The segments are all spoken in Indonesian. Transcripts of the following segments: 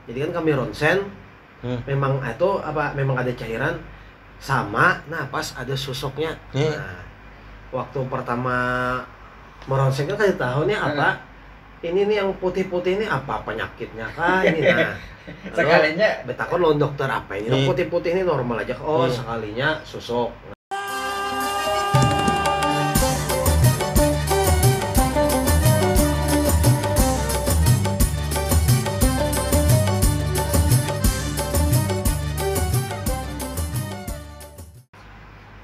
Jadi kan kami ronsen, memang itu memang ada cairan sama, nah pas ada susuknya. Nah, waktu pertama meronsen kan kasih tahunya apa? Ini nih yang putih-putih ini apa penyakitnya kah ini? Nah, sekalinya betakon lawan dokter apa ini? Yang putih-putih ini normal aja. Oh, sekalinya susuk.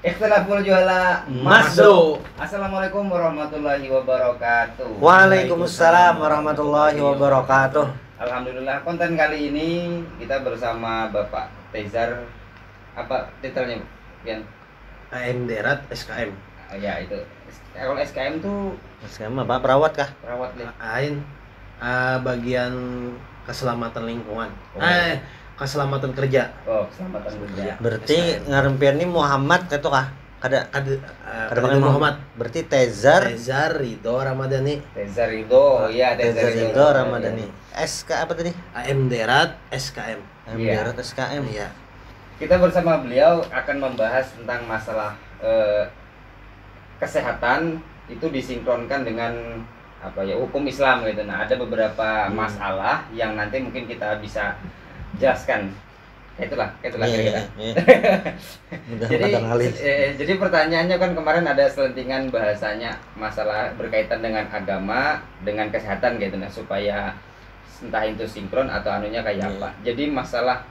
Ikhtilaful juhala Masdo. Assalamualaikum warahmatullahi wabarakatuh. Waalaikumsalam warahmatullahi wabarakatuh. Alhamdulillah, konten kali ini kita bersama Bapak Tezar. Apa titelnya, Pian? AM Darat SKM. Ya itu. Kalau SKM tuh SKM apa? Perawat kah? perawat nih. Ain bagian keselamatan lingkungan. Keselamatan kerja. Oh, keselamatan kerja. Berarti ngarempian ini Muhammad itu kah? Kada pakai Muhammad. Berarti Tezar Ridho Ramadhani. Tezar Ridho, ya Tezar Tezar Ridho Ramadhani. SK apa tadi? AM Darat SKM. Iya. SKM. Iya. Kita bersama beliau akan membahas tentang masalah kesehatan itu disinkronkan dengan apa ya, hukum Islam gitu. Nah, ada beberapa masalah yang nanti mungkin kita bisa jelaskan. Itulah kira-kira. Jadi pertanyaannya kan kemarin ada selentingan bahasanya masalah berkaitan dengan agama, dengan kesehatan gitu, nah supaya entah itu sinkron atau anunya kayak apa. Jadi masalah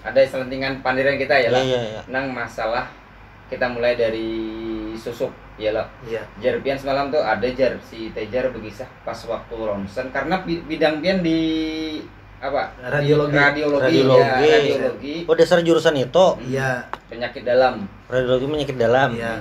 ada selentingan pandiran kita ya lah. Nang masalah kita mulai dari susuk ya lah. Jar pian semalam tuh ada jar si Tejar berkisah pas waktu ronsen karena bidang pian di apa? Radiologi. Oh, dasar jurusan itu. Iya. Penyakit dalam. Radiologi penyakit dalam. Iya.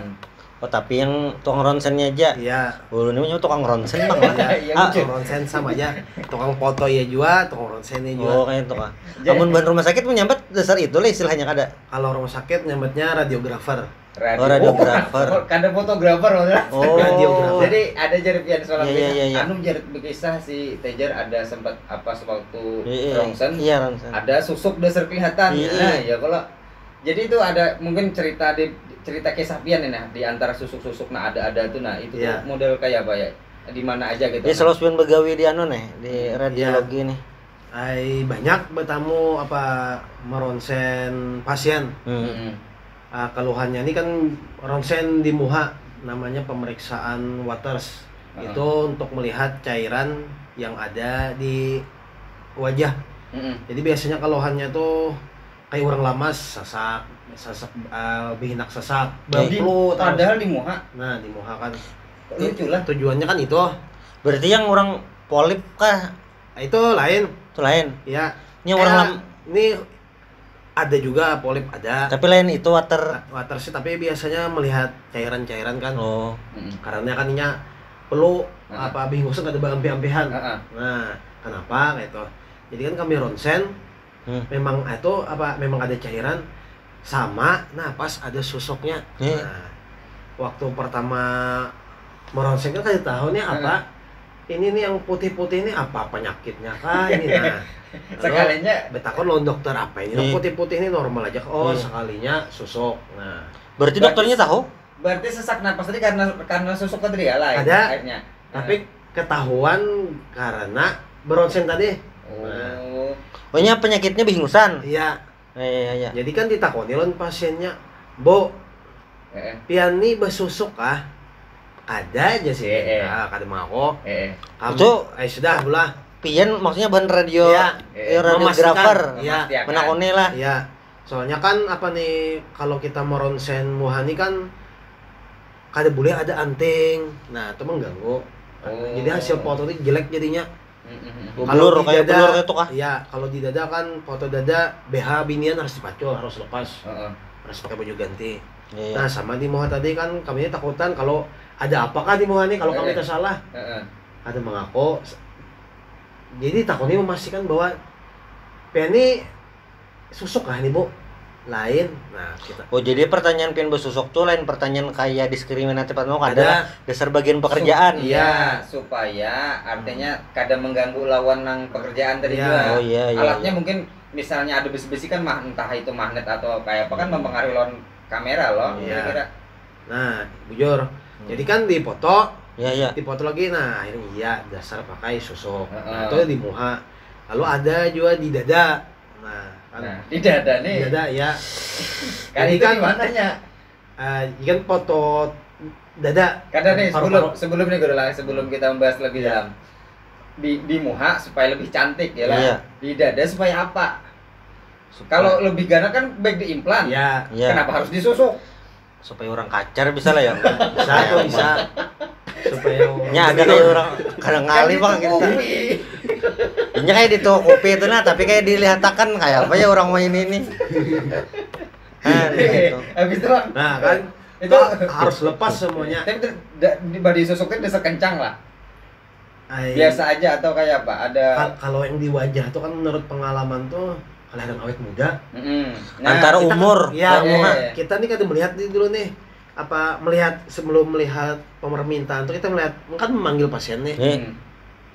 Oh, tapi yang tukang ronsennya aja. Iya. Oh, ini punya tukang ronsen Bang. Tukang ronsen sama aja. Tukang foto ya juga, tukang ronsennya juga. Oh, kayak itu kah. Kamun bahan rumah sakit menyambat dasar itu lah istilahnya kada. Kalau rumah sakit nyambatnya radiografer. Radiografer. Kada fotografer maksudnya. Oh, radiografer. Jadi ada jarak pian soal Iya. anu jarak berkisah si Tejar ada sempat apa sewaktu ronsen. Iya, ronsen. Ada susuk dasar kelihatan. Nah, ya kalau jadi itu ada mungkin cerita kisah pian nih nah di antara susuk-susuk nah ada tuh nah itu tuh model kayak apa ya? Di mana aja gitu. Ya selalu pian begawi di anu nih, di radiologi nih. Banyak bertamu apa meronsen pasien. Keluhannya ini kan ronsen di muha, namanya pemeriksaan waters. Itu untuk melihat cairan yang ada di wajah. Jadi biasanya keluhannya tuh kayak orang lamas, sasak bihinak sasak, baplu, padahal di muha. Nah, di muha kan. Lucu lah. Tujuannya kan itu. Berarti yang orang polip kah? Itu lain. Itu lain. Ya. Ini orang ini ada juga polip ada. Tapi lain itu water sih, tapi biasanya melihat cairan-cairan kan. Oh. Karena kan ini perlu apa bingung ada ampe-ampehan. Nah, kenapa kayak itu? Jadi kan kami ronsen memang itu memang ada cairan sama, nah pas ada susuknya. Nah, waktu pertama meronsen kan kasih tahunya apa? Ini nih yang putih-putih ini apa penyakitnya kah ini? Nah, sekalinya betakon lawan dokter apa ini? Yang putih-putih ini normal aja. Oh, sekalinya susuk. Nah, berarti dokternya tahu? Berarti sesak napas tadi karena susuk tadi ya lah ada akhirnya. Tapi ketahuan karena beronsen tadi. Pokoknya penyakitnya bingusan. Iya. Iya. Jadi kan ditakoni lawan pasiennya, "Bo, pian nih besusuk kah?" Ada aja sih. Kada mau. Kamu itu sudah belah. Pian maksudnya bahan radiografer. Iya, menakoni lah. Iya. Soalnya kan apa nih kalau kita meronsen muhani kan kada boleh ada anting. Nah, itu mengganggu. Jadi hasil foto itu jelek jadinya. Blur kayak blur itu kah? Iya, kalau di dada kan foto dada BH binian harus dipacul, harus lepas. Harus pakai baju ganti. Nah, sama di muha tadi kan kami takutan kalau ada apakah di muha nih kalau kami tersalah. Ada mengaku. Jadi takutnya memastikan bahwa ini susuk lah nih, Bu. lain. Nah, kita Oh, jadi pertanyaan pian bersusuk tuh lain pertanyaan kayak diskriminatif atau ada dasar bagian pekerjaan. Iya, supaya artinya kadang mengganggu lawan nang pekerjaan tadi Iya. juga. Oh, iya, iya, Alatnya iya. mungkin misalnya ada besi-besi kan entah itu magnet atau kayak apa kan mempengaruhi lawan kamera loh. Iya. Kira-kira. Nah, bujur. Jadi kan dipoto Iya. dipoto lagi, nah akhirnya iya dasar pakai susuk. Nah, Heeh. itu di muha. Lalu ada juga di dada. Nah, kan Nah, di dada di nih. dada ya. Kan Jadi itu kan di mananya? kan foto dada. Karena nih Paru-paru. sebelum nih gue sebelum kita membahas lebih dalam di muha supaya lebih cantik ya lah. Iya. Di dada supaya apa? Kalau lebih gana kan baik di implan. Ya, Iya. Kenapa harus disusuk? Supaya orang kacar bisa lah ya. bisa tuh bisa. Supaya Nya ada kayak orang kadang kali bang gitu. kita. Ini kayak di toko kopi itu nah, tapi kayak dilihatakan kayak apa ya orang main ini. Gitu. Habis itu Bang, Nah, kan itu harus lepas semuanya. tapi disusukin desa kencang lah. Ai, Biasa aja atau kayak apa? Ada kalau yang di wajah tuh kan menurut pengalaman tuh kelihatan awet muda. Antara Kita kan- umur. ya, Iya, muha. iya. Kita nih kan melihat nih dulu nih melihat sebelum melihat permintaan tuh kita melihat kan memanggil pasien nih.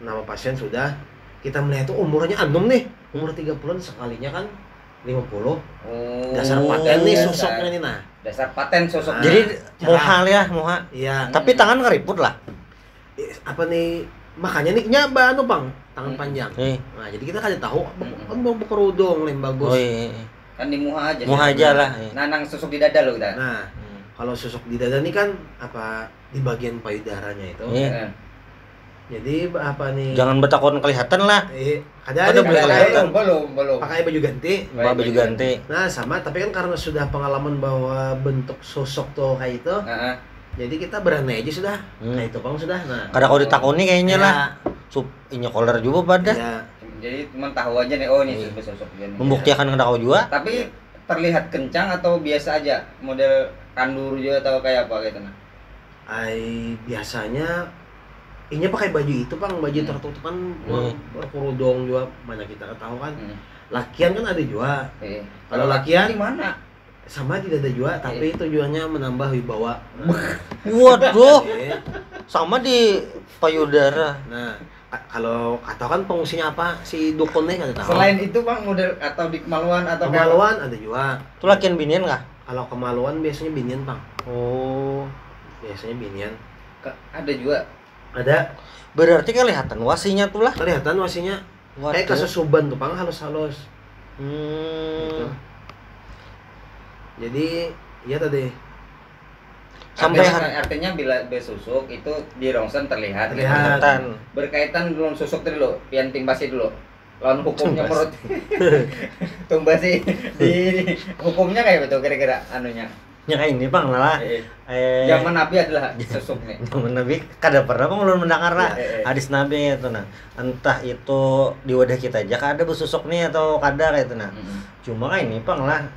Nama pasien sudah kita melihat tuh umurnya anum nih, umur 30-an sekalinya kan 50. Dasar paten nih susuknya nih nah. Dasar paten susuk. Nah. Jadi Cerah. muhal ya, muha. Iya. Tapi tangan keriput lah. Apa nih makanya nih nyaba anu Bang, tangan panjang. Nih. Nah, jadi kita kan tahu kan mau kerudung lain bagus. Oh iya. Kan di muha aja. Muha aja lah. Nanang susuk di dada lo kita. Nah, kalau susuk di dada nih kan di bagian payudaranya itu. Iya. Jadi nih? Jangan betakon kelihatan lah. Ada Ada boleh kelihatan. Belum. pakai baju ganti. Mbak baju ganti. Nah, sama tapi kan karena sudah pengalaman bahwa bentuk sosok tuh kayak itu. Jadi kita berani aja sudah. Kayak itu Bang sudah. Nah, Kadang kalau ditakoni kayaknya ya, lah. Inya collar juga pada. ya. Jadi cuma tahu aja nih, oh ini sosok dia nih. Membuktikan kada kau juga. Tapi terlihat kencang atau biasa aja? Model kandur juga atau kayak apa gitu nah? Biasanya ini pakai baju itu Bang, baju tertutup kan berkerudung juga mana kita tahu kan. Lakian kan ada juga. Kalau lakian di mana? sama di dada juga, tapi tujuannya menambah wibawa. Waduh. Sama di payudara. Nah, kalau atau kan fungsinya apa si dukunnya nggak tahu. Selain itu Bang, model atau di kemaluan atau kayak Kemaluan ada juga. Itu lakian binian kah? Kalau kemaluan biasanya binian Bang. Oh. Biasanya binian. ada juga. Ada. Berarti kelihatan wasinya tuh lah. Kelihatan wasinya. Kayak kesusuban tuh Bang, halus-halus. Gitu. Jadi ya tadi Sampai artinya bila besusuk itu di rongsen terlihat. kelihatan. Berkaitan belum susuk tadi lo, pian timbasi dulu. Lawan hukumnya menurut tumbasi di hukumnya kayak betul kira-kira anunya. Ya kayak ini Bang lah. Zaman Nabi adalah susuk nih. Zaman Nabi kada pernah Bang ulun mendengar lah hadis Nabi itu nah. Entah itu di wadah kita aja kada bersusuk nih atau kada kayak itu nah. Cuma kayak ini Bang lah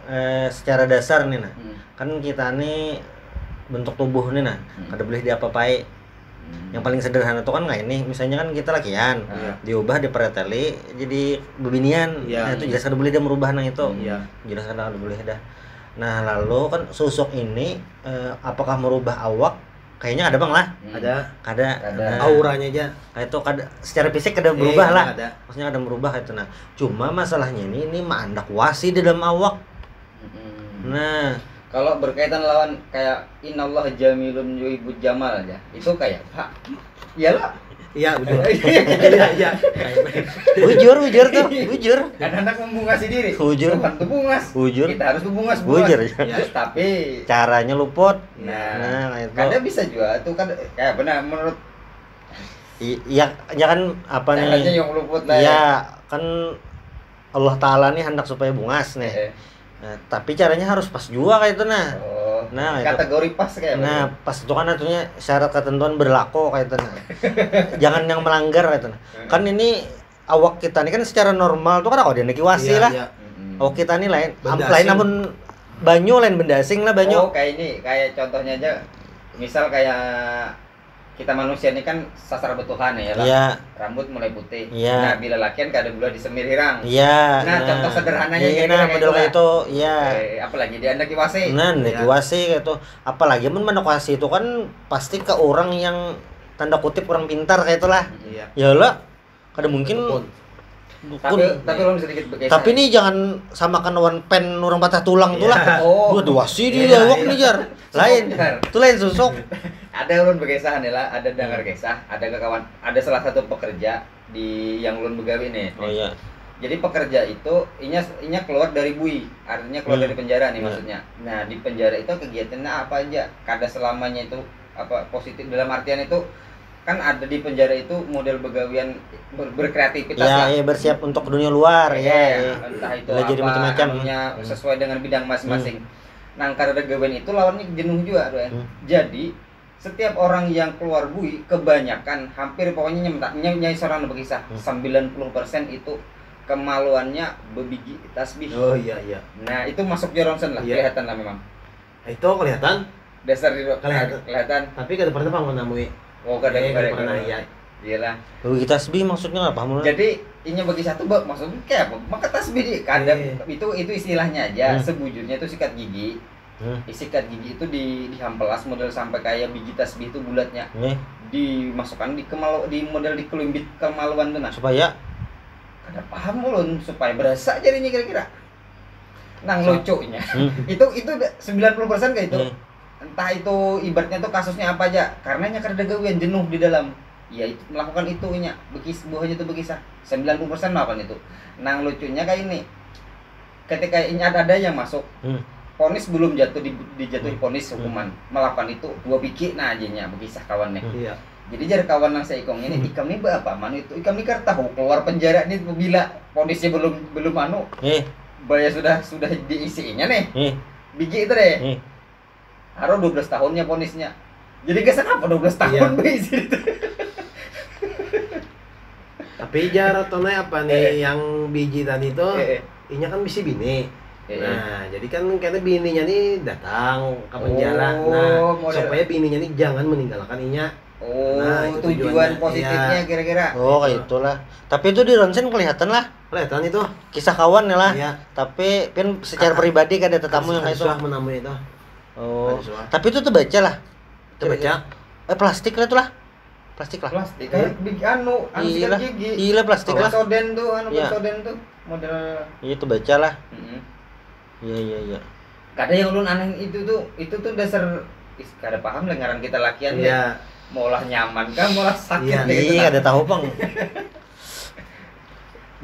secara dasar nih nah. Kan kita nih bentuk tubuh nih nah, kada boleh diapa-apai. Yang paling sederhana itu kan kayak ini, misalnya kan kita lakian, diubah dipereteli jadi bebinian. Nah, itu jelas kada boleh dia merubah nang itu. Jelas kada boleh dah. Nah, lalu kan susuk ini apakah merubah awak? Kayaknya ada Bang lah. ada. Kada. Auranya aja. Kayak itu kada secara fisik kada berubah lah. Ada. Maksudnya ada merubah itu nah. Cuma masalahnya ini mandak wasi di dalam awak. Nah, kalau berkaitan lawan kayak inallah jamilun yuhibbul jamal aja, itu kayak Pak. Iyalah. Iya, betul. Iya. Bujur tuh, bujur. Anak membungasi diri. Bujur. Tuhan tuh bungas. Bujur. Kita harus bungas. Bujur. Ya, tapi Caranya luput. nah itu. kadang bisa juga itu kan kayak benar menurut Iya, ya kan apa caranya nih? yang luput lah. Iya, kan Allah Ta'ala nih hendak supaya bungas nih. Nah, tapi caranya harus pas juga kayak itu nah. Nah, kategori pas kayak nah, pas itu kan artinya syarat ketentuan berlaku kayak itu nah. Jangan yang melanggar kayak itu nah. Kan ini awak kita ini kan secara normal tuh kan kalau dia niki wasi lah. Awak kita ini lain namun banyu lain benda asing lah banyu. Kayak ini, kayak contohnya aja misal kayak kita manusia ini kan sasar betulan ya lah. Iya. Rambut mulai putih. Iya. Nah, bila lakian kada gula disemir hirang. Iya. Nah, contoh sederhananya iya, kira-kira model kayak itu, iya. Apalagi di anda kiwase. Nah, di kiwase kayak itu. Apalagi mana kiwase itu kan pasti ke orang yang tanda kutip kurang pintar kayak itulah. Iya. Ya lah. Kada mungkin tapi lo sedikit bergeser. Tapi nih jangan samakan one pen orang patah tulang tuh lah. Oh. Gua duasi dia awak nih jar. Lain. Itu lain susuk. Ada ulun berkisah nih lah, ada dengar kisah, ada kawan, ada salah satu pekerja di yang ulun begawe nih. Oh iya. Jadi pekerja itu inya keluar dari bui, artinya keluar dari penjara nih maksudnya. Nah, di penjara itu kegiatannya apa aja? Kada selamanya itu apa positif dalam artian itu kan ada di penjara itu model begawian berkreativitas ya, lah. Ya, bersiap untuk dunia luar ya. Entah itu jadi macam-macam sesuai dengan bidang masing-masing. Nah, karena gawean itu lawannya jenuh juga, Jadi setiap orang yang keluar bui kebanyakan hampir pokoknya nyai seorang berkisah 90% itu kemaluannya bebiji tasbih. Oh iya iya. Nah, itu masuk Joronson lah, kelihatan lah memang. Itu kelihatan Dasar itu kelihatan. Tapi kada pernah mengenamui. Oh, kada pernah iya. Iyalah. Bagi tasbih maksudnya apa? Jadi inya bagi satu maksudnya kayak apa? Maka tasbih di kadang itu istilahnya aja. Sebujurnya itu sikat gigi. Sikat gigi itu dihampelas model sampai kayak biji tasbih itu bulatnya. Dimasukkan di model di kelimbit kemaluan tuh nah. Supaya kada paham ulun supaya berasa jadinya kira-kira. Nang lucunya. Itu 90% kayak itu. Entah itu ibaratnya tuh kasusnya apa aja, karena nya kada gawean jenuh di dalam. Ya itu melakukan itu nya, buahnya itu berkisah 90% melakukan itu. Nang lucunya kayak ini. Ketika ini ada yang masuk. Ponis belum jatuh dijatuhi ponis hukuman. Melakukan itu 2 biki nah aja berkisah kawannya. Iya. Jadi jar kawan nang saya ikong ini ikam ini apa man itu ikam ini tahu keluar penjara ini bila ponisnya belum anu. Bayar sudah diisinya nih. Biji itu deh. Haro 12 tahunnya ponisnya. Jadi kesan apa 12 tahun berisi itu. Tapi jar tonai apa nih yang biji tadi itu inya kan bisa bini. Nah, jadi kan kayaknya bininya nih datang ke penjara. Nah, supaya bininya nih jangan meninggalkan inya. Nah, tujuan positifnya kira-kira. Oh, kayak itulah. Tapi itu di ronsen kelihatan lah. Kelihatan itu. Kisah kawan ya lah. Iya. Tapi kan secara pribadi kan ada tetamu yang kayak itu. Menamui itu. Oh. Tapi itu tuh baca lah. Baca. Plastik lah itu lah. Plastik lah. Plastik kayak anu sikat gigi. Iya plastik lah. Soden tuh, soden tuh model. Iya itu baca lah. Iya. Kada yang ulun aneh itu tuh dasar kada paham lah ngaran kita lakian ya. Maulah nyaman kan, maulah sakit Iya, ada tahu bang.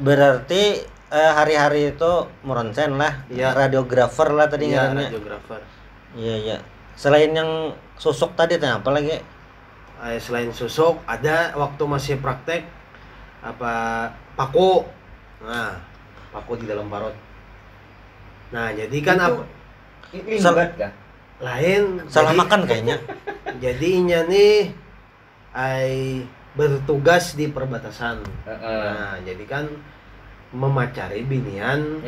Berarti hari-hari itu meronsen lah, radiografer lah tadi ngarannya. Radiografer. Iya. Selain yang susuk tadi, apa lagi? Selain susuk, ada waktu masih praktek apa paku. Nah, paku di dalam parut. Nah, jadi kan limbat kah? Lain. Salah makan kayaknya. Jadinya nih bertugas di perbatasan. Nah, jadi kan memacari binian.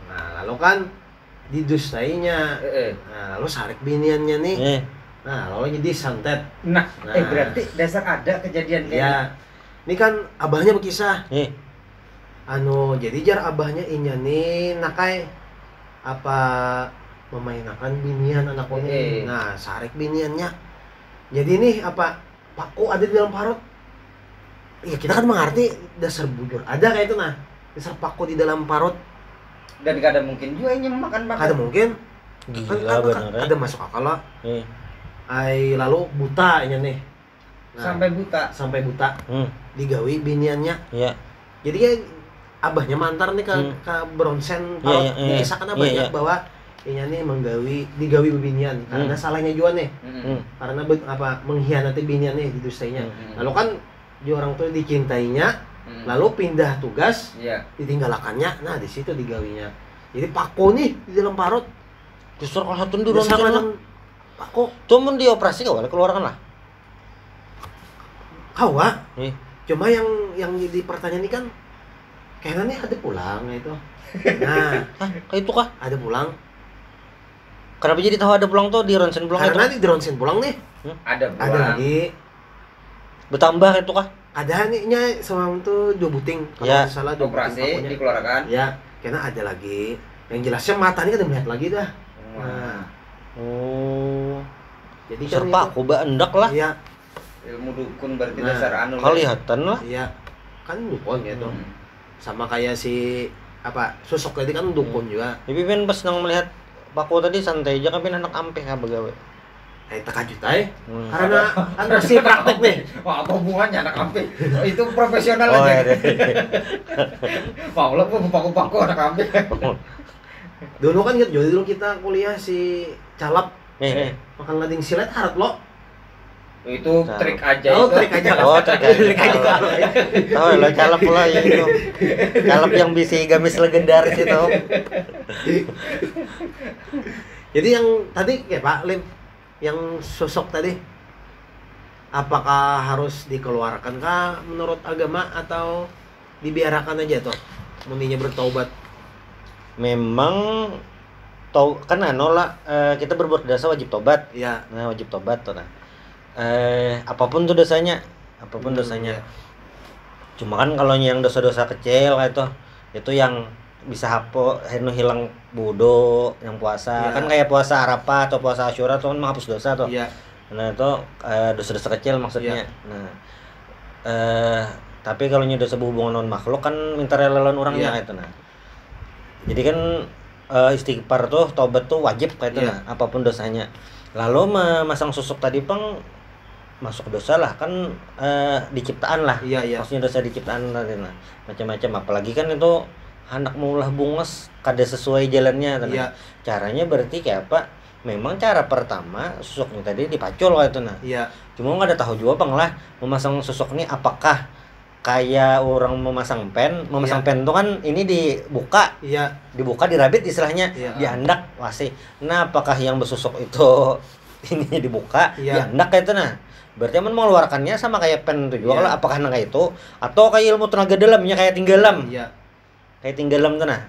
Nah, lalu kan didustainya. Nah, lalu sarik biniannya nih. Nah, lalu jadi santet. Nah, berarti dasar ada kejadian kayak ya. Ini kan abahnya berkisah. Jadi jar abahnya inya nih nakai apa memainkan binian anakku nih. Nah, sarik biniannya. Jadi nih apa paku ada di dalam parut. Iya, kita kan mengerti dasar bujur. Ada kayak itu nah. Dasar paku di dalam parut. Dan kadang mungkin juga ini makan paku. Ada mungkin. Gila bener. Ada masuk akal lah. Lalu buta inya nih. Nah, sampai buta. Digawi biniannya. Iya. Jadi kayak abahnya mantar nih ke bronsen parut. Dikisahkan abahnya bahwa inya nih digawi binian karena salahnya juga nih. Karena mengkhianati binian nih didustainya. Lalu kan orang tuh dicintainya, lalu pindah tugas, ditinggalkannya. Nah, di situ digawinya. Jadi paku nih di dalam parut. Justru kalau satu di ronsen paku. Tuh mun dioperasi kawal keluarkan lah. Kawa. Cuma yang jadi pertanyaan ini kan kayaknya nih ada pulang itu. Nah, kayak itu kah? Ada pulang. Kenapa jadi tahu ada pulang tuh di ronsen pulang itu? Karena di ronsen pulang nih. Ada lagi. Bertambah itu kah? Ada nya semalam tuh 2 buting kalau Ya. salah 2 buting Operasi pakunya. dikeluarkan. Ya, karena ada lagi. Yang jelasnya mata ini kan melihat lagi dah. Nah, Oh. jadi kan Serpa aku endak lah. Iya, Ilmu dukun berarti Nah, dasar anu. Kelihatan lah. iya. Kan dukun gitu. Hmm. Sama kayak si apa sosok tadi kan dukun juga. Tapi Pin pas nang melihat Paku tadi santai aja kan Pin anak ampeh ka begawe. Terkajut aja. Karena kan masih praktek nih. Wah, apa hubungannya anak ampe? Itu profesional Oh, aja. iya. Mau lo paku-paku anak ampe. Dulu kan gitu, jadi dulu kita kuliah si Calap Nih. makan lading silet harap lo. Itu Nah. trik aja Oh, itu. trik aja. Oh, trik aja. Trik aja. Tahu lo calap pula ya itu. Calap yang bisa gamis legendaris itu. Jadi yang tadi kayak Pak Lim, yang sosok tadi, apakah harus dikeluarkan kah menurut agama atau dibiarkan aja tuh? Muninya bertaubat. Memang tau kan lah kita berbuat dosa wajib tobat. Iya. Nah, wajib tobat tuh nah. Apapun tuh dosanya, apapun dosanya. Iya. Cuma kan kalau yang dosa-dosa kecil kayak itu yang bisa hilang wudu, yang puasa. Iya. Kan kayak puasa Arafah atau puasa Asyura tuh kan menghapus dosa tuh. Iya. Nah, itu dosa-dosa kecil maksudnya. Iya. Nah, tapi kalau dosa berhubungan dengan makhluk kan minta rela lawan orangnya Iya. kayak itu nah. Jadi kan istighfar tuh, taubat tuh wajib kayak itu Iya. nah, apapun dosanya. Lalu memasang susuk tadi pang masuk dosa lah kan diciptaan lah. Iya, iya. Maksudnya dosa diciptaan tadi nah. Macam-macam apalagi kan itu hendak maulah bungas kada sesuai jalannya nah. Iya. Caranya berarti kayak apa? Memang cara pertama susuknya tadi dipacul kayak itu nah. Iya. Cuma nggak ada tahu juga bang lah memasang susuk ini apakah kayak orang memasang pen Iya. pen tuh kan ini dibuka Iya. dirabit istilahnya Iya. dihandak wasi. Nah apakah yang bersusuk itu ini dibuka Iya. dihandak kayak itu nah berarti emang mengeluarkannya sama kayak pen itu juga Iya. kalau apakah kayak itu atau kayak ilmu tenaga dalamnya kayak tinggalam Iya. tuh nah